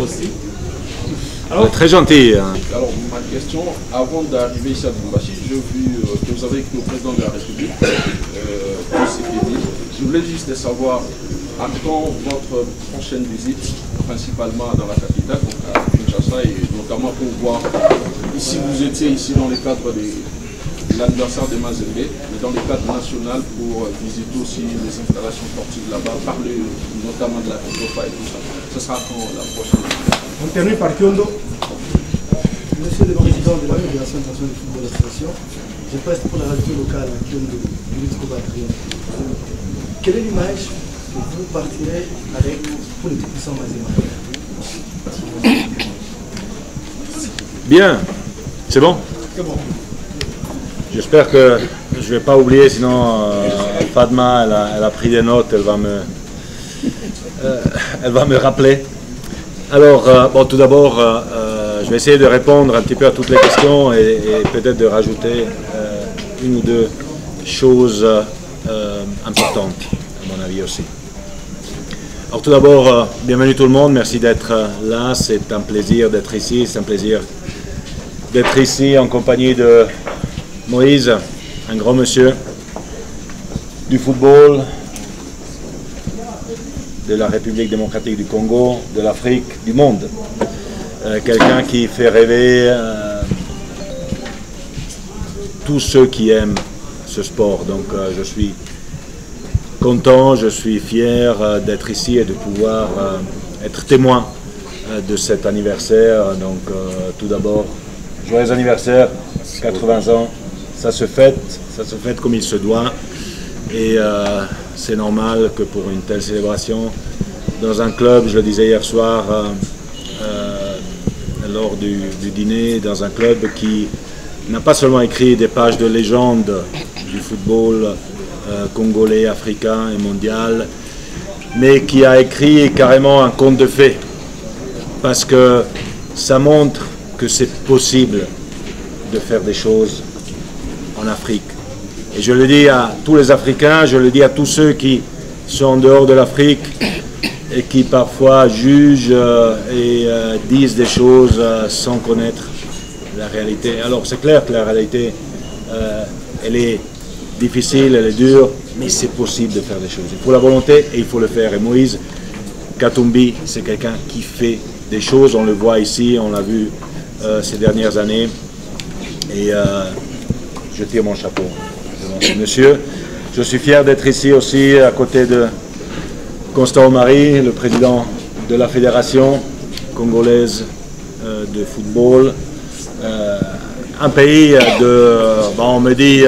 aussi. Alors, très gentil. Hein. Alors, ma question, avant d'arriver ici à Lubumbashi, j'ai vu que vous avez écrit au président de la République, je voulais juste savoir à quand votre prochaine visite, principalement dans la capitale, donc à Kinshasa, et notamment pour voir, ici vous étiez ici dans le cadre de l'anniversaire de Mazembe, mais dans le cadre national pour visiter aussi les installations sportives là-bas, parler notamment de la FIFA et tout ça. Ce sera quand la prochaine visite? On termine par Kyondo. Monsieur le Président de la Fédération internationale de football association, je presse pour la radio locale à Kyondo, quelle est l'image que vous partirez avec pour le tout-puissant Mazembe? Bien, c'est bon? C'est bon. J'espère que je ne vais pas oublier, sinon Fatma, elle a pris des notes, elle va me rappeler. Alors, bon, tout d'abord, je vais essayer de répondre un petit peu à toutes les questions et peut-être de rajouter une ou deux choses importantes, à mon avis aussi. Alors tout d'abord, bienvenue tout le monde, merci d'être là, c'est un plaisir d'être ici, c'est un plaisir d'être ici en compagnie de Moïse, un grand monsieur du football, de la République démocratique du Congo, de l'Afrique, du monde. Quelqu'un qui fait rêver tous ceux qui aiment ce sport. Donc je suis content, je suis fier d'être ici et de pouvoir être témoin de cet anniversaire. Donc tout d'abord, joyeux anniversaire, 80 ans, ça se fête comme il se doit. Et c'est normal que pour une telle célébration, dans un club, je le disais hier soir, lors du dîner, dans un club qui n'a pas seulement écrit des pages de légende du football congolais, africain et mondial, mais qui a écrit carrément un conte de fées, parce que ça montre que c'est possible de faire des choses en Afrique. Et je le dis à tous les Africains, je le dis à tous ceux qui sont en dehors de l'Afrique et qui parfois jugent et disent des choses sans connaître la réalité. Alors c'est clair que la réalité, elle est difficile, elle est dure, mais c'est possible de faire des choses. Il faut la volonté et il faut le faire. Et Moïse Katumbi, c'est quelqu'un qui fait des choses, on le voit ici, on l'a vu ces dernières années. Et je tire mon chapeau. Monsieur, je suis fier d'être ici aussi à côté de Constant Omari, le président de la Fédération congolaise de football. Un pays de, bon, on me dit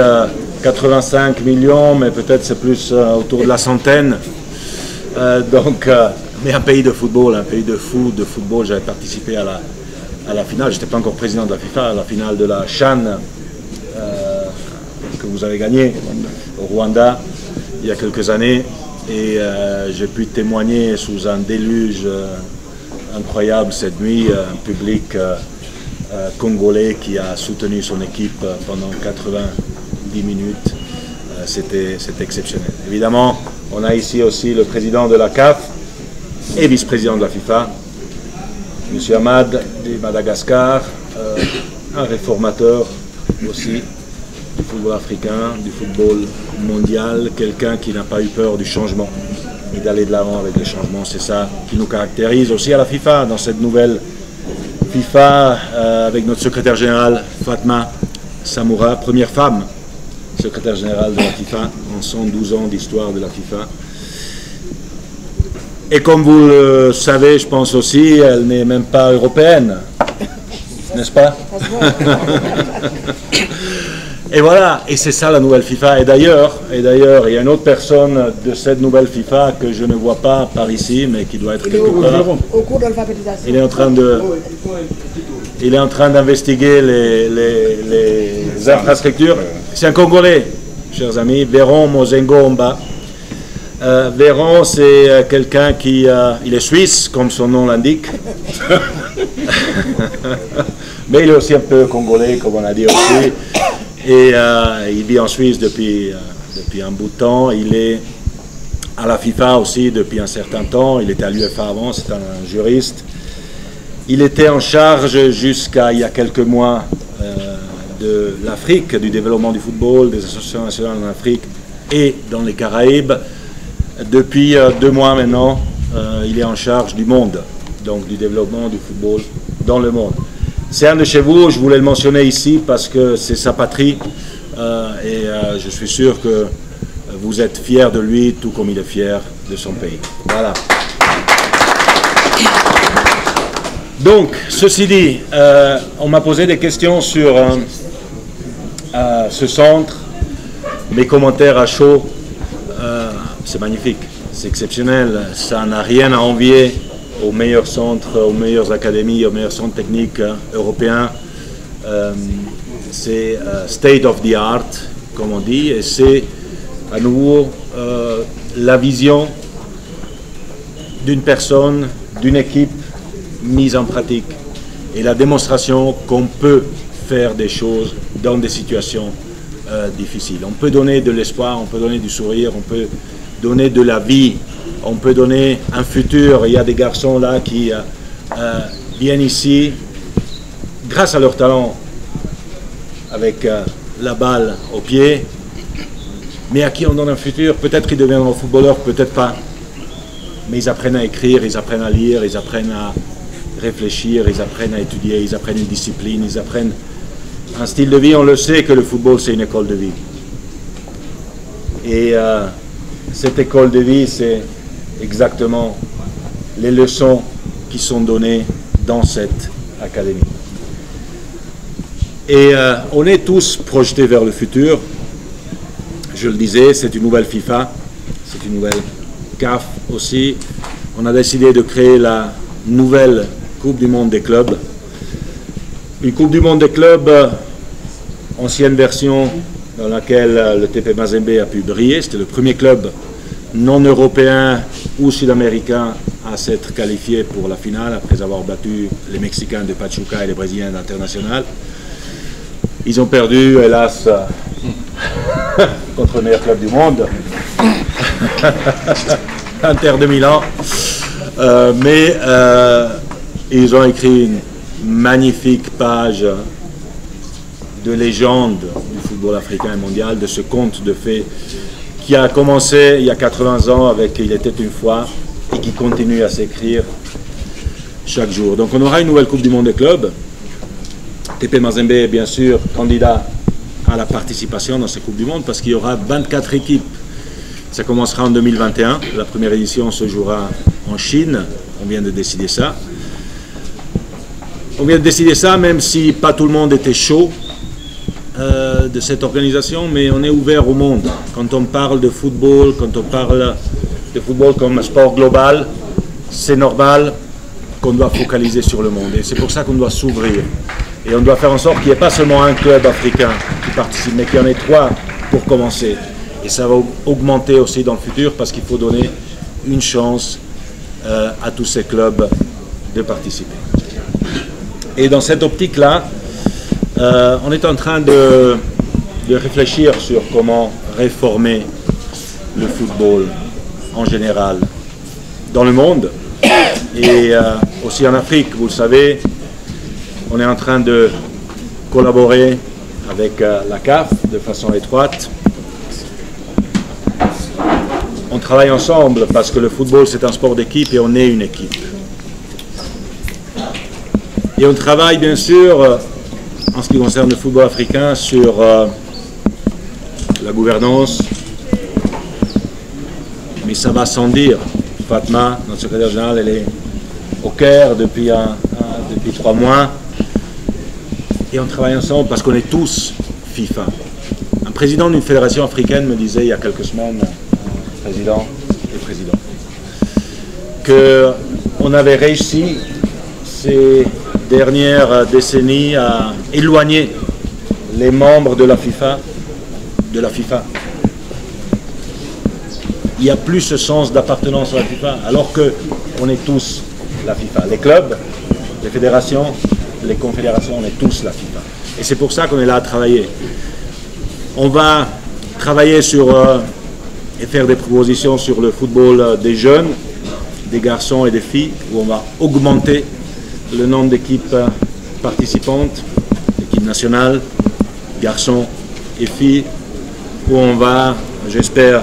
85 millions, mais peut-être c'est plus autour de la centaine. Mais un pays de football, un pays de foot, de football. J'avais participé à la finale, je n'étais pas encore président de la FIFA, à la finale de la CHAN que vous avez gagné au Rwanda il y a quelques années, et j'ai pu témoigner sous un déluge incroyable cette nuit, un public congolais qui a soutenu son équipe pendant 90 minutes. C'était exceptionnel. Évidemment, on a ici aussi le président de la CAF et vice-président de la FIFA, M. Ahmad de Madagascar, un réformateur aussi du football africain, du football mondial, quelqu'un qui n'a pas eu peur du changement et d'aller de l'avant avec les changements. C'est ça qui nous caractérise aussi à la FIFA, dans cette nouvelle FIFA, avec notre secrétaire général Fatma Samoura, première femme secrétaire générale de la FIFA en 112 ans d'histoire de la FIFA. Et comme vous le savez, je pense aussi, elle n'est même pas européenne, n'est-ce pas? Et voilà, et c'est ça la nouvelle FIFA. Et d'ailleurs, il y a une autre personne de cette nouvelle FIFA que je ne vois pas par ici, mais qui doit être quelque part. Au cours de l'alphabétisation. Il est en train d'investiguer les infrastructures. C'est un Congolais, chers amis, Véron Mozengo Omba. Véron, c'est quelqu'un qui... il est suisse, comme son nom l'indique. Mais il est aussi un peu congolais, comme on a dit aussi. Et il vit en Suisse depuis un bout de temps. Il est à la FIFA aussi depuis un certain temps. Il était à l'UEFA avant, c'est un juriste. Il était en charge jusqu'à il y a quelques mois de l'Afrique, du développement du football, des associations nationales en Afrique et dans les Caraïbes. Depuis 2 mois maintenant, il est en charge du monde, donc du développement du football dans le monde. C'est un de chez vous, je voulais le mentionner ici parce que c'est sa patrie et je suis sûr que vous êtes fiers de lui, tout comme il est fier de son pays. Voilà. Donc, ceci dit, on m'a posé des questions sur ce centre. Mes commentaires à chaud, c'est magnifique, c'est exceptionnel. Ça n'a rien à envier aux meilleurs centres, aux meilleures académies, aux meilleurs centres techniques européens. C'est state of the art, comme on dit, et c'est à nouveau la vision d'une personne, d'une équipe mise en pratique et la démonstration qu'on peut faire des choses dans des situations difficiles. On peut donner de l'espoir, on peut donner du sourire, on peut donner de la vie, on peut donner un futur. Il y a des garçons là qui viennent ici grâce à leur talent avec la balle au pied, mais à qui on donne un futur. Peut-être qu'ils deviendront footballeurs, peut-être pas, mais ils apprennent à écrire, ils apprennent à lire, ils apprennent à réfléchir, ils apprennent à étudier, ils apprennent une discipline, ils apprennent un style de vie. On le sait que le football, c'est une école de vie. Et cette école de vie, c'est exactement les leçons qui sont données dans cette académie. Et on est tous projetés vers le futur. Je le disais, c'est une nouvelle FIFA, c'est une nouvelle CAF aussi. On a décidé de créer la nouvelle Coupe du Monde des clubs. Une Coupe du Monde des clubs, ancienne version dans laquelle le TP Mazembe a pu briller. C'était le premier club non européen ou sud-américain à s'être qualifié pour la finale après avoir battu les Mexicains de Pachuca et les Brésiliens d'International. Ils ont perdu, hélas, contre le meilleur club du monde, Inter de Milan. Mais ils ont écrit une magnifique page de légende du football africain et mondial, de ce conte de fées qui a commencé il y a 80 ans avec Il était une fois et qui continue à s'écrire chaque jour. Donc on aura une nouvelle Coupe du Monde des clubs. TP Mazembe est bien sûr candidat à la participation dans cette Coupe du Monde parce qu'il y aura 24 équipes. Ça commencera en 2021. La première édition se jouera en Chine. On vient de décider ça. On vient de décider ça même si pas tout le monde était chaud de cette organisation, mais on est ouvert au monde. Quand on parle de football, quand on parle de football comme un sport global, c'est normal qu'on doit focaliser sur le monde. Et c'est pour ça qu'on doit s'ouvrir. Et on doit faire en sorte qu'il n'y ait pas seulement un club africain qui participe, mais qu'il y en ait 3 pour commencer. Et ça va augmenter aussi dans le futur parce qu'il faut donner une chance à tous ces clubs de participer. Et dans cette optique-là, on est en train de réfléchir sur comment réformer le football en général dans le monde et aussi en Afrique. Vous le savez, on est en train de collaborer avec la CAF de façon étroite. On travaille ensemble parce que le football c'est un sport d'équipe et on est une équipe. Et on travaille bien sûr, en ce qui concerne le football africain, sur la gouvernance. Mais ça va sans dire. Fatma, notre secrétaire général, elle est au Caire depuis 3 mois. Et on travaille ensemble parce qu'on est tous FIFA. Un président d'une fédération africaine me disait il y a quelques semaines, président, qu'on avait réussi ces dernières décennies à éloigner les membres de la FIFA de la FIFA. Il n'y a plus ce sens d'appartenance à la FIFA, alors qu'on est tous la FIFA. Les clubs, les fédérations, les confédérations, on est tous la FIFA. Et c'est pour ça qu'on est là à travailler. On va travailler sur et faire des propositions sur le football des jeunes, des garçons et des filles, où on va augmenter le nombre d'équipes participantes, équipes nationales, garçons et filles, où on va, j'espère,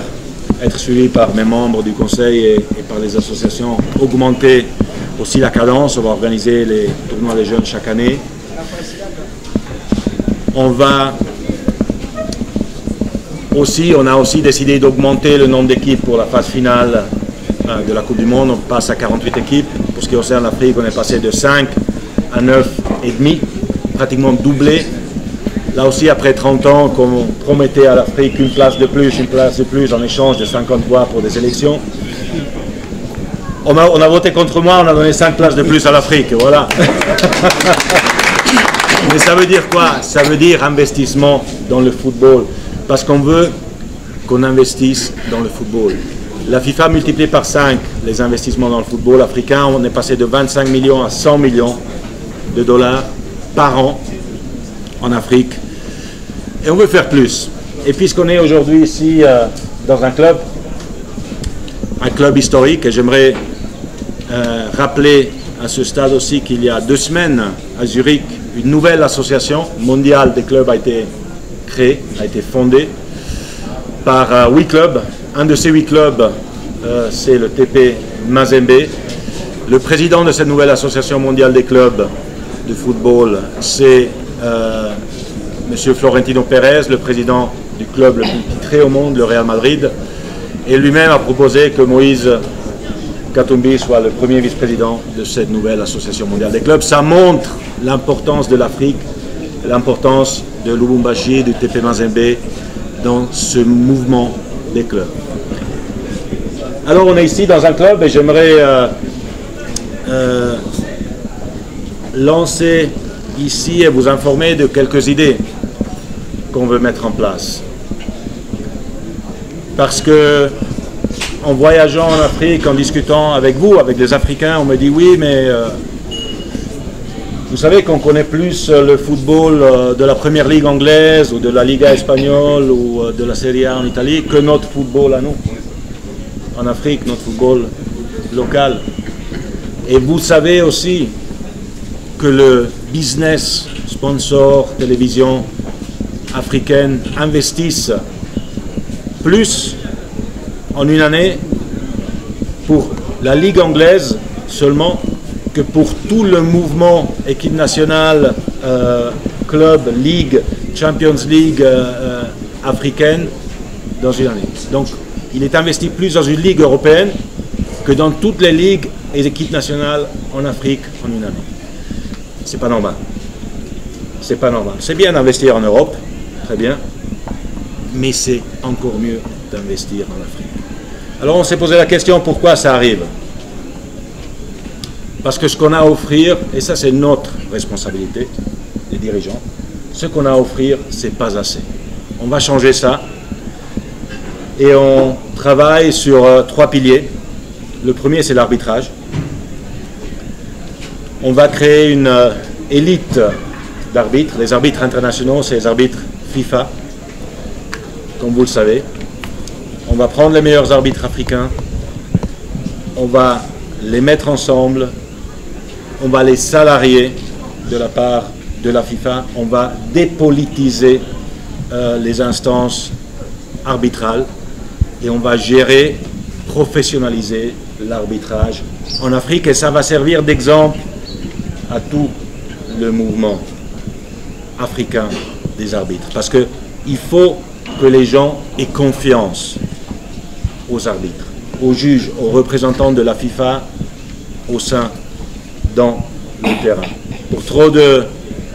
être suivi par mes membres du conseil et par les associations, augmenter aussi la cadence. On va organiser les tournois des jeunes chaque année. On a aussi décidé d'augmenter le nombre d'équipes pour la phase finale de la Coupe du Monde. On passe à 48 équipes. Pour ce qui concerne l'Afrique, on est passé de 5 à 9,5, pratiquement doublé. Là aussi, après 30 ans, qu'on promettait à l'Afrique une place de plus en échange de 50 voix pour des élections. On a voté contre moi, on a donné 5 places de plus à l'Afrique, voilà. Mais ça veut dire quoi? Ça veut dire investissement dans le football. Parce qu'on veut qu'on investisse dans le football. La FIFA multiplie par 5 les investissements dans le football africain. On est passé de 25 millions à 100 millions de dollars par an en Afrique. Et on veut faire plus. Et puisqu'on est aujourd'hui ici dans un club historique, et j'aimerais rappeler à ce stade aussi qu'il y a 2 semaines à Zurich, une nouvelle association mondiale des clubs a été créée, a été fondée par 8 clubs. Un de ces 8 clubs, c'est le TP Mazembe. Le président de cette nouvelle association mondiale des clubs de football, c'est M. Florentino Pérez, le président du club le plus titré au monde, le Real Madrid. Et lui-même a proposé que Moïse Katumbi soit le premier vice-président de cette nouvelle association mondiale des clubs. Ça montre l'importance de l'Afrique, l'importance de Lubumbashi, du TP Mazembe dans ce mouvement des clubs. Alors on est ici dans un club et j'aimerais lancer ici et vous informer de quelques idées qu'on veut mettre en place. Parce que en voyageant en Afrique, en discutant avec vous, avec les Africains, on me dit oui, mais vous savez qu'on connaît plus le football de la Première Ligue anglaise ou de la Liga espagnole ou de la Serie A en Italie que notre football à nous. En Afrique, notre football local. Et vous savez aussi que le business, sponsor, télévision africaine investissent plus en une année pour la Ligue anglaise seulement que pour tout le mouvement équipe nationale, club, ligue, Champions League africaine dans une année. Donc il est investi plus dans une ligue européenne que dans toutes les ligues et équipes nationales en Afrique en une année. C'est pas normal. C'est pas normal. C'est bien d'investir en Europe, très bien, mais c'est encore mieux d'investir en Afrique. Alors on s'est posé la question pourquoi ça arrive. Parce que ce qu'on a à offrir, et ça c'est notre responsabilité, les dirigeants, ce qu'on a à offrir, c'est pas assez. On va changer ça et on travaille sur 3 piliers. Le premier c'est l'arbitrage. On va créer une élite d'arbitres. Les arbitres internationaux, c'est les arbitres FIFA, comme vous le savez. On va prendre les meilleurs arbitres africains, on va les mettre ensemble, on va les salarier de la part de la FIFA, on va dépolitiser les instances arbitrales et on va gérer, professionnaliser l'arbitrage en Afrique et ça va servir d'exemple à tout le mouvement africain des arbitres. Parce qu'il faut que les gens aient confiance aux arbitres, aux juges, aux représentants de la FIFA au sein, dans le terrain. Pour trop de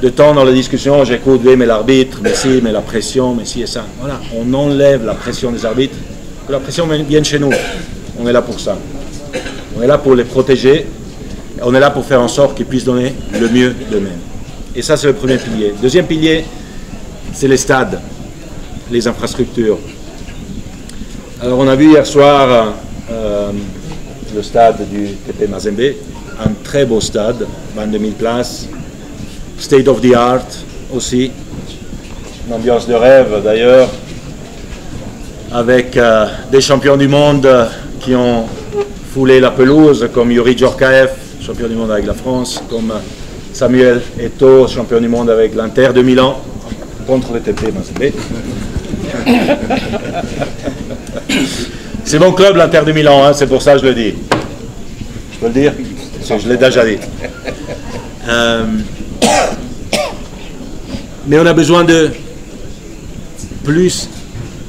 temps dans la discussion, j'écoute, oui, mais l'arbitre, mais si, mais la pression, mais si et ça. Voilà, on enlève la pression des arbitres, que la pression vienne chez nous. On est là pour ça. On est là pour les protéger, on est là pour faire en sorte qu'ils puissent donner le mieux d'eux-mêmes. Et ça, c'est le premier pilier. Deuxième pilier, c'est les stades, les infrastructures. Alors, on a vu hier soir le stade du TP Mazembe, un très beau stade, 22 000 places, state of the art aussi, une ambiance de rêve d'ailleurs, avec des champions du monde qui ont foulé la pelouse, comme Yuri Djorkaeff, champion du monde avec la France, comme Samuel Eto'o, champion du monde avec l'Inter de Milan, contre le TP Mazembe. C'est mon club, l'Inter de Milan, hein, c'est pour ça que je le dis. Je peux le dire? Je l'ai déjà dit. Mais on a besoin de plus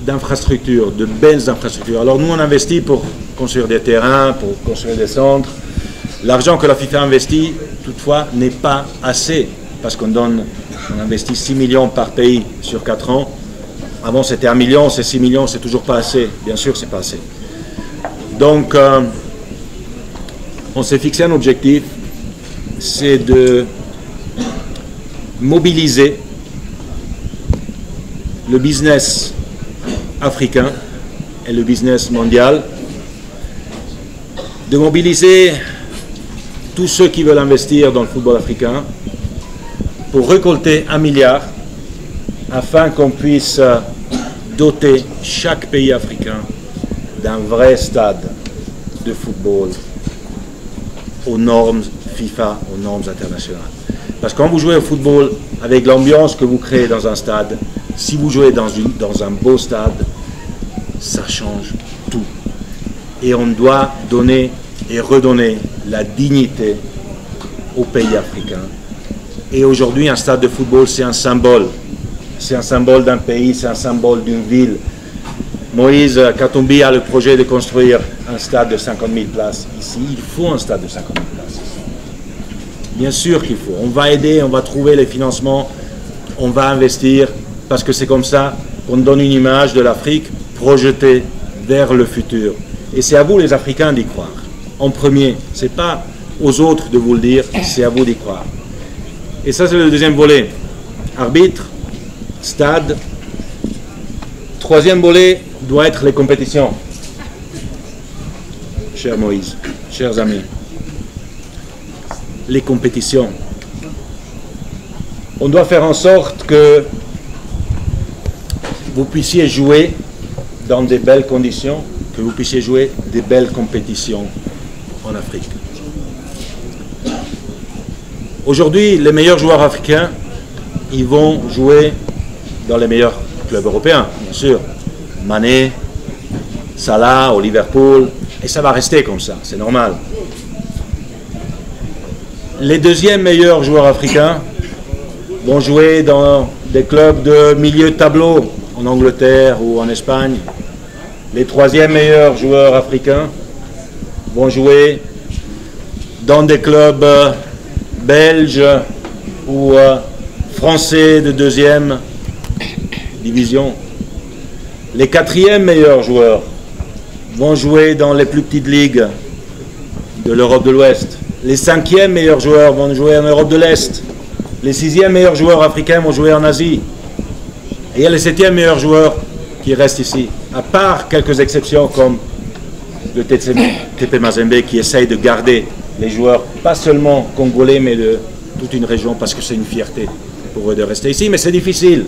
d'infrastructures, de belles infrastructures. Alors nous, on investit pour construire des terrains, pour construire des centres. L'argent que la FIFA investit, toutefois, n'est pas assez, parce on investit 6 millions par pays sur 4 ans. Avant, c'était 1 million, c'est 6 millions, c'est toujours pas assez. Bien sûr, c'est pas assez. Donc, on s'est fixé un objectif, c'est de mobiliser le business africain et le business mondial, de mobiliser tous ceux qui veulent investir dans le football africain pour récolter 1 milliard afin qu'on puisse doter chaque pays africain d'un vrai stade de football aux normes FIFA, aux normes internationales. Parce que quand vous jouez au football avec l'ambiance que vous créez dans un stade, si vous jouez dans un beau stade, ça change tout. Et on doit donner et redonner la dignité aux pays africains. Et aujourd'hui, un stade de football, c'est un symbole. C'est un symbole d'un pays, c'est un symbole d'une ville. Moïse Katumbi a le projet de construire un stade de 50 000 places ici. Il faut un stade de 50 000 places. Bien sûr qu'il faut. On va aider, on va trouver les financements, on va investir, parce que c'est comme ça qu'on donne une image de l'Afrique projetée vers le futur. Et c'est à vous, les Africains, d'y croire. En premier, ce n'est pas aux autres de vous le dire, c'est à vous d'y croire. Et ça, c'est le deuxième volet. Arbitre, stade. Troisième volet doit être les compétitions. Cher Moïse, chers amis, les compétitions. On doit faire en sorte que vous puissiez jouer dans des belles conditions, que vous puissiez jouer des belles compétitions en Afrique. Aujourd'hui, les meilleurs joueurs africains, ils vont jouer dans les meilleurs clubs européens, bien sûr. Mané, Salah au Liverpool, et ça va rester comme ça, c'est normal. Les deuxièmes meilleurs joueurs africains vont jouer dans des clubs de milieu de tableau en Angleterre ou en Espagne. Les troisièmes meilleurs joueurs africains vont jouer dans des clubs belges ou français de deuxième division. Les quatrièmes meilleurs joueurs vont jouer dans les plus petites ligues de l'Europe de l'Ouest. Les cinquièmes meilleurs joueurs vont jouer en Europe de l'Est. Les sixièmes meilleurs joueurs africains vont jouer en Asie. Et il y a les septièmes meilleurs joueurs qui restent ici, à part quelques exceptions comme le TP Mazembe qui essaye de garder les joueurs, pas seulement congolais, mais de toute une région, parce que c'est une fierté pour eux de rester ici. Mais c'est difficile.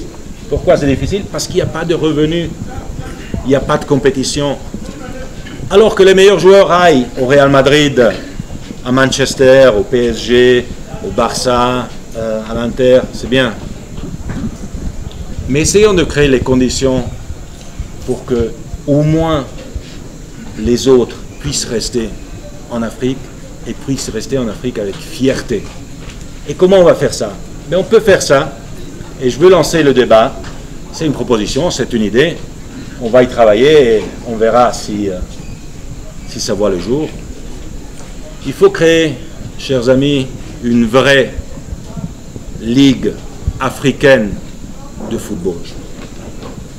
Pourquoi c'est difficile? Parce qu'il n'y a pas de revenus, il n'y a pas de compétition. Alors que les meilleurs joueurs aillent au Real Madrid, à Manchester, au PSG, au Barça, à l'Inter, c'est bien. Mais essayons de créer les conditions pour que au moins les autres puissent rester en Afrique et puissent rester en Afrique avec fierté. Et comment on va faire ça? Mais on peut faire ça, et je veux lancer le débat. C'est une proposition, c'est une idée. On va y travailler et on verra si ça voit le jour. Il faut créer, chers amis, une vraie ligue africaine de football,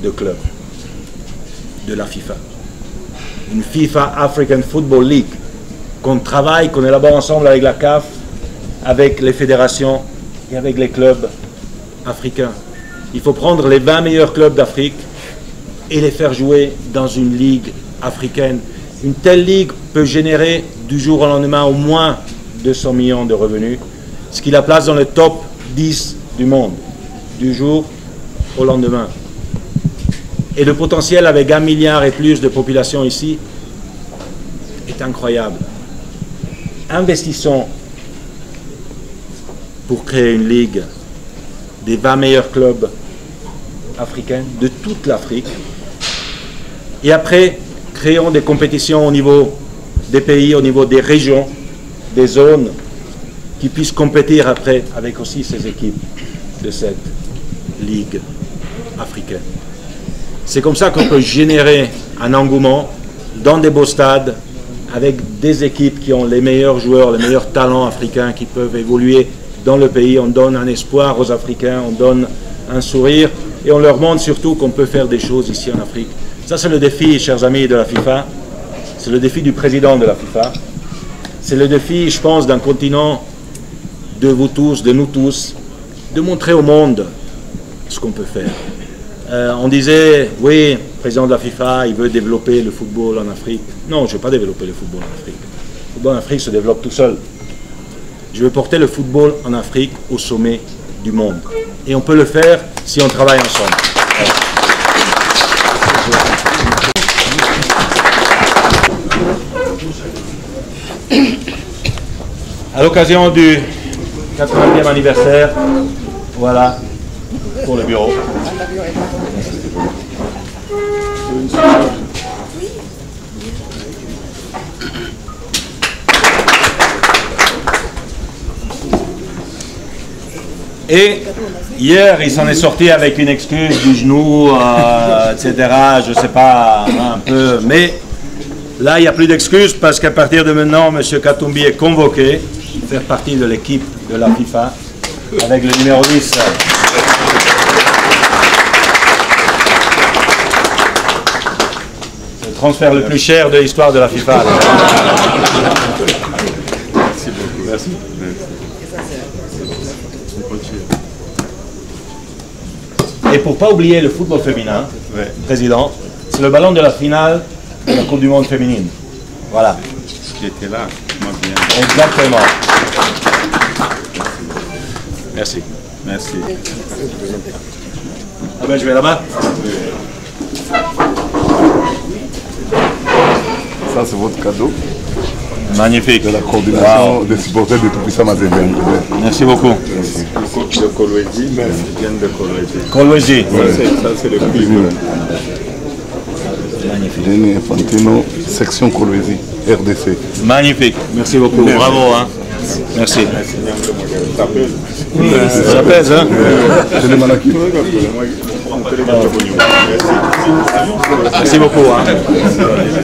de club, de la FIFA. Une FIFA African Football League qu'on travaille, qu'on élabore ensemble avec la CAF, avec les fédérations et avec les clubs africains. Il faut prendre les 20 meilleurs clubs d'Afrique et les faire jouer dans une ligue africaine. Une telle ligue peut générer du jour au lendemain au moins 200 millions de revenus, ce qui la place dans le top 10 du monde, du jour au lendemain. Et le potentiel avec 1 milliard et plus de population ici est incroyable. Investissons pour créer une ligue des 20 meilleurs clubs africains de toute l'Afrique. Et après, créons des compétitions au niveau des pays, au niveau des régions, des zones, qui puissent compétir après avec aussi ces équipes de cette ligue africaine. C'est comme ça qu'on peut générer un engouement dans des beaux stades avec des équipes qui ont les meilleurs joueurs, les meilleurs talents africains qui peuvent évoluer dans le pays. On donne un espoir aux Africains, on donne un sourire et on leur montre surtout qu'on peut faire des choses ici en Afrique. Ça, c'est le défi, chers amis de la FIFA. C'est le défi du président de la FIFA. C'est le défi, je pense, d'un continent, de vous tous, de nous tous, de montrer au monde ce qu'on peut faire. On disait, oui, le président de la FIFA, il veut développer le football en Afrique. Non, je ne veux pas développer le football en Afrique. Le football en Afrique se développe tout seul. Je veux porter le football en Afrique au sommet du monde. Et on peut le faire si on travaille ensemble. À l'occasion du 80e anniversaire, voilà, pour le bureau. Et hier, il s'en est sorti avec une excuse du genou, etc. Je ne sais pas, un peu. Mais là, il n'y a plus d'excuses parce qu'à partir de maintenant, M. Katumbi est convoqué pour faire partie de l'équipe de la FIFA avec le numéro 10. C'est le transfert le plus cher de l'histoire de la FIFA. Merci beaucoup. Merci. Et pour ne pas oublier le football féminin, Président, c'est le ballon de la finale de la Coupe du Monde féminine. Voilà. J'étais là, moi bien. Exactement. Merci. Merci. Ah ben je vais là-bas. Ça, c'est votre cadeau Magnifique. de la coordination des supporters de Tout-Puissant Mazembe. Merci beaucoup. Le coach de Kolwezi, vient de Kolwezi. Kolwezi. Ça, c'est le prix. Magnifique. Jenny Infantino, section Kolwezi, RDC. Magnifique. Merci beaucoup. Bravo. Hein. Merci. Ça pèse. Ça pèse, hein? Jenny Malaki. Merci beaucoup. Hein.